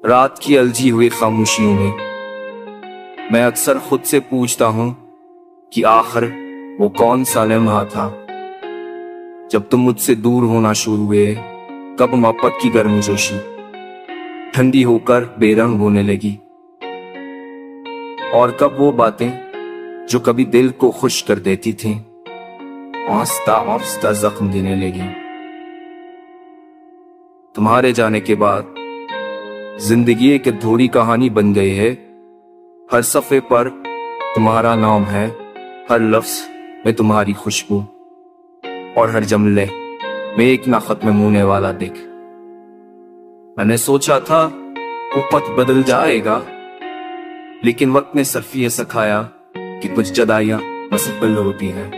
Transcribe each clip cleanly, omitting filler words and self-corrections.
रात की अलझी हुई खामोशियों में मैं अक्सर खुद से पूछता हूं कि आखिर वो कौन सा लम्हा था जब तुम मुझसे दूर होना शुरू हुए। कब मोहब्बत की गर्मजोशी ठंडी होकर बेरंग होने लगी, और कब वो बातें जो कभी दिल को खुश कर देती थीं आहिस्ता आहिस्ता जख्म देने लगी। तुम्हारे जाने के बाद जिंदगी एक अधूरी कहानी बन गई है। हर सफ़े पर तुम्हारा नाम है, हर लफ्ज में तुम्हारी खुशबू, और हर जुमले में एक ना खत्म होने वाला दिख। मैंने सोचा था वो पथ बदल जाएगा, लेकिन वक्त ने सिर्फ ये सिखाया कि कुछ जुदाइयां मुस्तकिल होती हैं।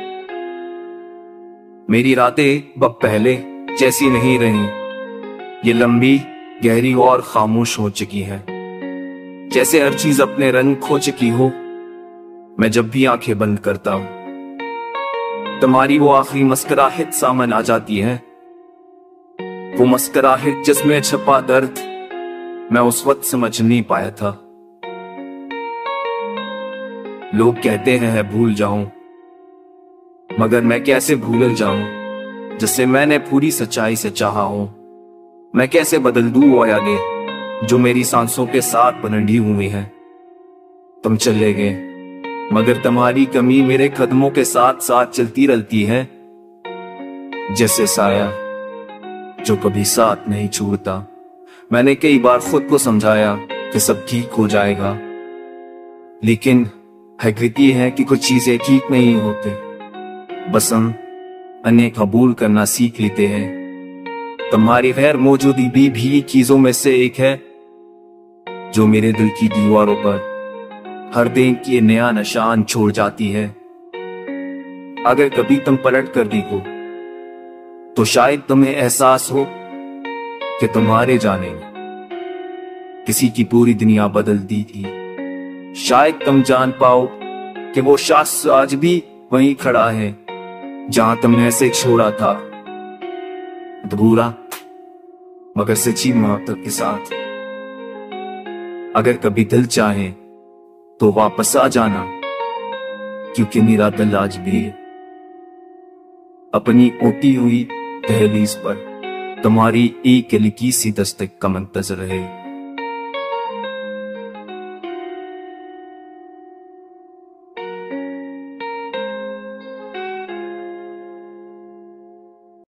मेरी रातें अब पहले जैसी नहीं रही, ये लंबी गहरी और खामोश हो चुकी है, जैसे हर चीज अपने रंग खो चुकी हो। मैं जब भी आंखें बंद करता हूं तुम्हारी वो आखिरी मुस्कुराहट सामने आ जाती है, वो मुस्कुराहट जिसमें छुपा दर्द मैं उस वक्त समझ नहीं पाया था। लोग कहते हैं भूल जाऊं, मगर मैं कैसे भूल जाऊं जिससे मैंने पूरी सच्चाई से चाहा हूं। मैं कैसे बदल दूं वो यादें जो मेरी सांसों के साथ बंधी हुई हैं। तुम चले गए, मगर तुम्हारी कमी मेरे कदमों के साथ साथ चलती रहती है, जैसे साया जो कभी साथ नहीं छोड़ता। मैंने कई बार खुद को समझाया कि सब ठीक हो जाएगा, लेकिन हकीकत ये है कि कुछ चीजें ठीक नहीं होती। बस हम उन्हें कबूल करना सीख लेते हैं। तुम्हारी गैर मौजूदगी भी चीजों में से एक है जो मेरे दिल की दीवारों पर हर दिन की नया निशान छोड़ जाती है। अगर कभी तुम पलट कर देखो तो शायद तुम्हें एहसास हो कि तुम्हारे जाने किसी की पूरी दुनिया बदल दी थी। शायद तुम जान पाओ कि वो शख्स आज भी वहीं खड़ा है जहां तुमने ऐसे छोड़ा था, अधूरा मगर सच्ची मोहब्बत के साथ। अगर कभी दिल चाहे तो वापस आ जाना, क्योंकि मेरा दिल आज भी अपनी ओटी हुई दहलीज पर तुम्हारी एक हल्की सी दस्तक का मुंतज़िर है।